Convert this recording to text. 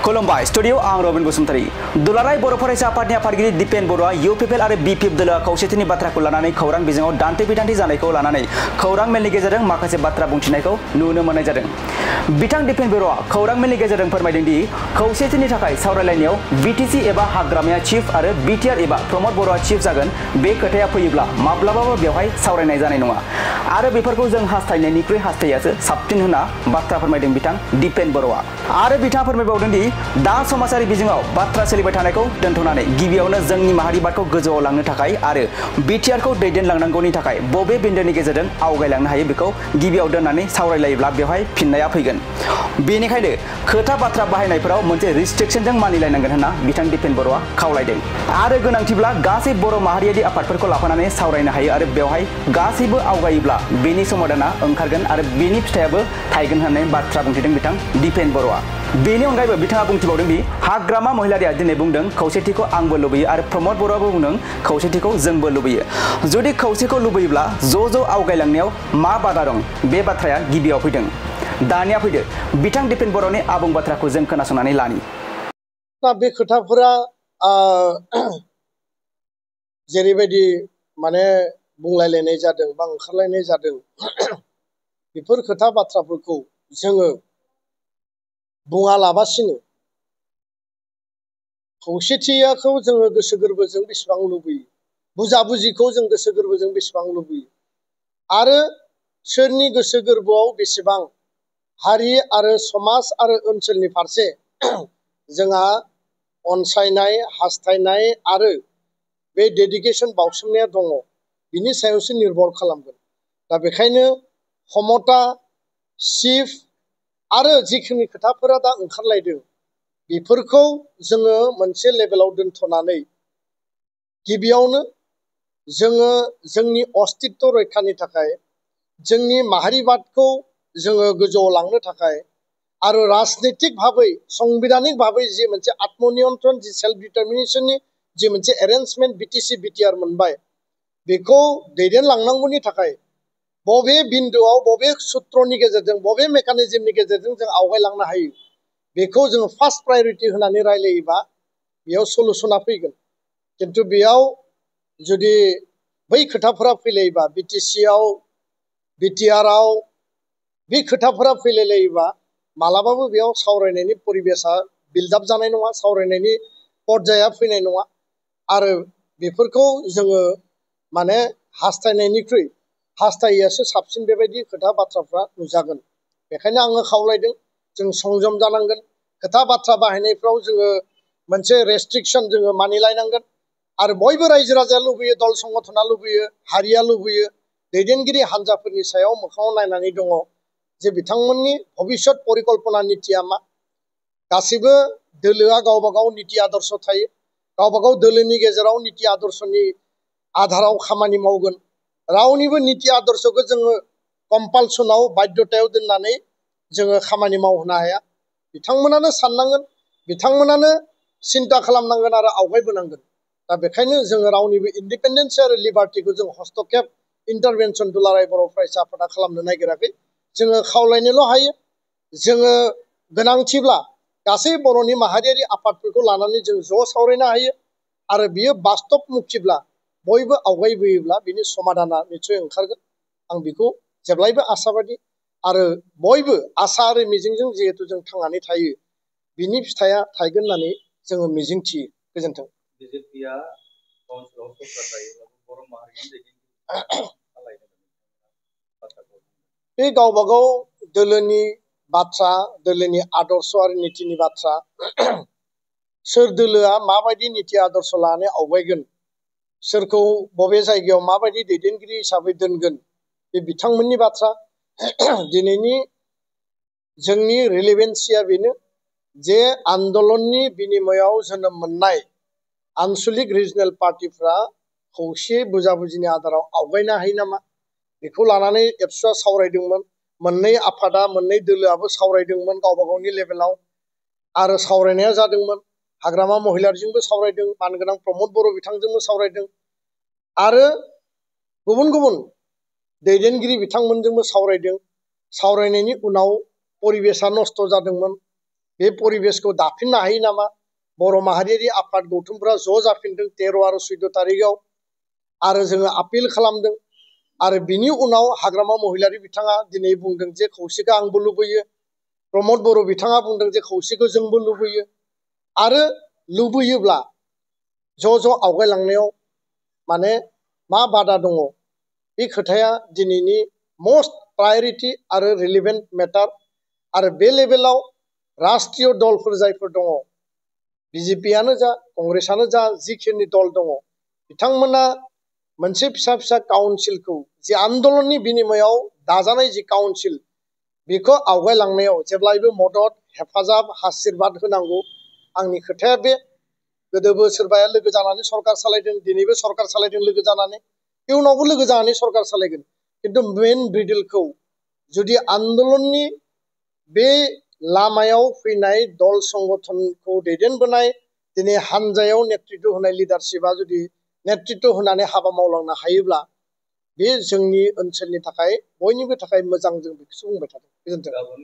खुलुमबाय स्टुडियो आं रबिन बसुमतारी दुलाराय बर' फरायसा आफादनि आफादगिरि दिपेन बर'आ इउपिपिएल आरो बिपिएफ दोलोआ खौसेथिनि बाथ्राखौ लानानै खौरां बिजोङाव दान्थे बिदान्थे जानायखौ लानानै खौरां मेलनि गेजेरजों माखासे बाथ्रा बुंथिनायखौ नुनो मोननाय जादों। बिथां दिपेन बर'आ खौरां मेलनि गेजेरजों फोरमायदों दि खौसेथिनि थाखाय सावरायलायनायाव बिटिसि एबा हाग्रामाया चिफ आरो बिटिआर एबा प्रमद बर'आ चिफ जागोन बे खोथाया फैयोब्ला माब्लाबाबो बेवहाय सावरायनाय जानाय नङा आरो बेफोरखौ जों हास्थायनायनिख्रुइ हास्थायैयासो साबसिन होनना बाथ्रा फोरमायदों बिथां दिपेन बर'आ आरो बिथाङा फोरमायबावदों दि दा समाजारि बिजोङाव बाथ्रा सोलिबाय थानायखौ दोनथ'नानै गिबियावनो जोंनि माहारिबादखौ गोजौआव लांनो थाखाय आरो बिटिआरखौ दैदेनलांनांगौनि थाखाय बबे बिन्दोनि गेजेरजों आवगायलांनो हायो बेखौ गिबियाव दोननानै सावरायलायोब्ला बेवहाय फिननाया फैगोन। बेनिखायनो खोथा बाथ्रा बाहायनायफोराव मोनसे रिस्ट्रिक्शनजों मानिलायनांगोन होनना बिथां दिपेन बर'आ खावलायदों आरो गोनांथिब्ला गासै बर' माहारियारि आफादफोरखौ लाफानानै सावरायनो हायो आरो बेवहाय गासैबो आवगायोब्ला बेनि समाधाना ओंखारगोन आरो बेनि फिथाइयाबो थायगोन होननानै बाथ्रा बुंथिदों बिथां दिपेन बर'आ। बेनि अनगायैबो बिथाङा बुंथिबावदों दि हाग्रामा महिलारिया दिनै बुंदों खौसेथिखौ आंबो लुबैयो आरो प्रमद बर'आबो बुंदों खौसेथिखौ जोंबो लुबैयो। जुदि खौसेखौ लुबैयोब्ला ज' आवगायलांनायाव मा बादा दं बे बाथ्राया गिबियाव फैदों। दानिया फैदो बिथां दिपेन बर'नि आबुं बाथ्राखौ जों खोनासंनानै लानि। बे खोथाफोरा जेरैबायदि माने बुंलायलायनाय जादों बा ओंखारलायनाय जादों बेफोर खोथा बाथ्राफोरखौ जोङो बुङालाबासिनो खौसेथियाखौ जोङो गोसो गोरबोजों बेसेबां लुबैयो, बुजाबुजिखौ जों गोसो गोरबोजों बेसेबां लुबैयो आरो सोरनि गोसो गोरबोआव बेसेबां हारि आरो समाज आरो ओनसोलनि फारसे जोंहा अनसायनाय हास्थायनाय आरो बे डेडिकेसन बावसोमनाया दङ बिनि सायावसो निर्भर खालामगोन। दा बेखायनो क्षमता चिफ आरो जिखिनि खोथाफोरा दा ओंखारलायदों बेफोरखौ जोङो मोनसे लेभेलाव दोनथ'नानै गिबियावनो जोङो जोंनि अस्तित्व रैखानि थाखाय जोंनि माहारिबादखौ जोङो गोजौआव लांनो थाखाय आरो राजनितिक भाबै संबिधानिक भाबै जि मोनसे आत्मनियन्त्रण जि सेल्फ डिटारमिनेसननि जि मोनसे एरेन्जमेन्ट बिटिसि बिटिआर मोनबाय बेखौ दैदेनलांनांगौनि थाखाय बबे बिन्दोआव बबे सुत्रनि गेजेरजों बबे मेकानिजमनि गेजेरजों जों आवगायलांनो हायो बेखौ जोङो फार्स्ट प्रायरिटि होनानै रायलायोबा बेयाव सलुसना फैगोन। खिन्थु बेयाव जुदि बै खोथाफोरा फैलायोबा बिटिसिआव बिटिआरआव बे खोथाफोरा फैलायलायोबा मालाबाबो बेयाव सावरायनायनि परिबेसा बिल्डआप जानाय नङा, सावरायनायनि पर्जाया फैनाय नङा आरो बेफोरखौ जोङो माने हास्थायनायनिख्रुइ हास्थायैयासो साबसिन बेबायदि खोथा बाथ्राफ्रा नुजागोन। बेखायनो आङो खावलायदों जों संजम जानांगोन, खोथा बाथ्रा बाहायनायफ्राव जोङो मोनसे रेस्ट्रिक्सन जोङो मानिलायनांगोन आरो बयबो रायजो राजाया लुबैयो, दल संगठना लुबैयो, हारिया लुबैयो, दैदेनगिरि हान्जाफोरनि सायाव मोखाङाव नायनानै दङ जे बिथांमोननि भबिष्यत परिकल्पना नितिया मा। गासैबो दोलोआ गावबा गाव निति आदर्श थायो, गावबा गाव दोलोनि गेजेराव निति आदर्शनि आधाराव खामानि मावगोन। रावनिबो निति आदर्शखौ जोङो कम्पालसनाव बाध्यतायाव दोननानै जोङो खामानि मावहोनो हाया। बिथांमोनानो साननांगोन, बिथांमोनानो सिन्ता खालामनांगोन आरो आवगायबोनांगोन। दा बेखायनो जोङो रावनिबो इन्डिपेन्डेन्स आरो लिबार्टिखौ जों हस्तक्षेप इन्टारभेनसन दुलाराय बर' फरायसा आफादा खालामनो नागिराखै। जोङो खावलायनोल' हायो। जोङो गोनांथिब्ला गासै बर'नि माहारियारि आफादफोरखौ लानानै जों ज' सावरायनो हायो आरो बियो बास्तबमुखिब्ला बयबो आवगायबोयोब्ला बिनि समाधाना निस्सय ओंखारगोन। आं बेखौ जेब्लायबो आसाबादि आरो बयबो आसा आरो मिजिंजों जिहेतु जों थांनानै थायो बिनि फिथाइया थायगोन होननानै जोङो मिजिंथियो। गोजोन्थों। बे गावबागाव दोलोनि बाथ्रा, दोलोनि आदर्श आरो नितिनि बाथ्रा सोर दोलोआ माबायदि निति आदर्श लानानै आवगायगोन, सोरखौ बबे जायगायाव माबायदि दैदेनगिरि हिसाबै दोनगोन बे बिथांमोननि बाथ्रा। दिनैनि जोंनि रिलेभेन्सिया बेनो जे आन्दलननि बिनिमयाव जोनोम मोननाय आनसलिक रिजनेल पार्टिफ्रा खौसे बुजाबुजिनि आधाराव आवगायनो हायो नामा बेखौ लानानै एबसुआ सावरायदोंमोन। मोननै आफादा मोननै दोलोआबो सावरायदोंमोन गावबा गावनि लेभेलाव आरो सावरायनाया जादोंमोन। हाग्रामा महिलारिजोंबो सावरायदों, मानगोनां प्रमद बर' बिथांजोंबो सावरायदों आरो गुबुन गुबुन दैदेनगिरि बिथांमोनजोंबो सावरायदों। सावरायनायनि उनाव परिबेसा नस्थ' जादोंमोन। बे परिबेसखौ दाफिननो हायो नामा बर' माहारियारि आफाद गौथुमफ्रा ज' जाफिनदों 13 आरो 14 तारिखआव आरो जोङो आपिल खालामदों आरो बिनि उनाव हाग्रामा महिलारि बिथाङा दिनै बुंदों जे खौसेखौ आंबो लुबैयो प्रमद बर' बिथाङा बुंदों जे खौसेखौ जोंबो लुबैयो आरो लुबैयोब्ला ज' आवगायलांनायाव माने मा बादा दङ बे खोथाया दिनैनि मस्ट प्रायरिटि आरो रिलेभेन्ट मेटार आरो बे लेभेलाव राष्ट्रीय दलफोर जायफोर दङ बिजेपियानो जा कंग्रेसआनो जा जिखिनि दल दङ बिथांमोना मोनसे फिसा फिसा काउन्सिलखौ जि आन्दोलननि बिनिमयाव दाजानाय जि काउन्सिल बेखौ आवगायलांनायाव जेब्लायबो मदद हेफाजाब आशीर्बाद होनांगौ आंनि खोथाया बे गोदोबो सोरबाया लोगो जानानै सरकार सालायदों दिनैबो सरकार सालायदों लोगो जानानै इयुनावबो लोगो जानानै सरकार सालायगोन किन्तु मेन ब्रिडिलखौ जुदि आन्दोलननि बे लामायाव फैनाय दल संगठनखौ दैदेनबोनाय दिनै हानजायाव नेतृत्व होनाय लिडारशिपआ जुदि नेतृत्व होनानै हाबा मावलांनो हायोब्ला बे जोंनि ओनसोलनि थाखाय बयनिबो थाखाय मोजां जों बेखौसो बुंबाय थादों गोजोन्थों।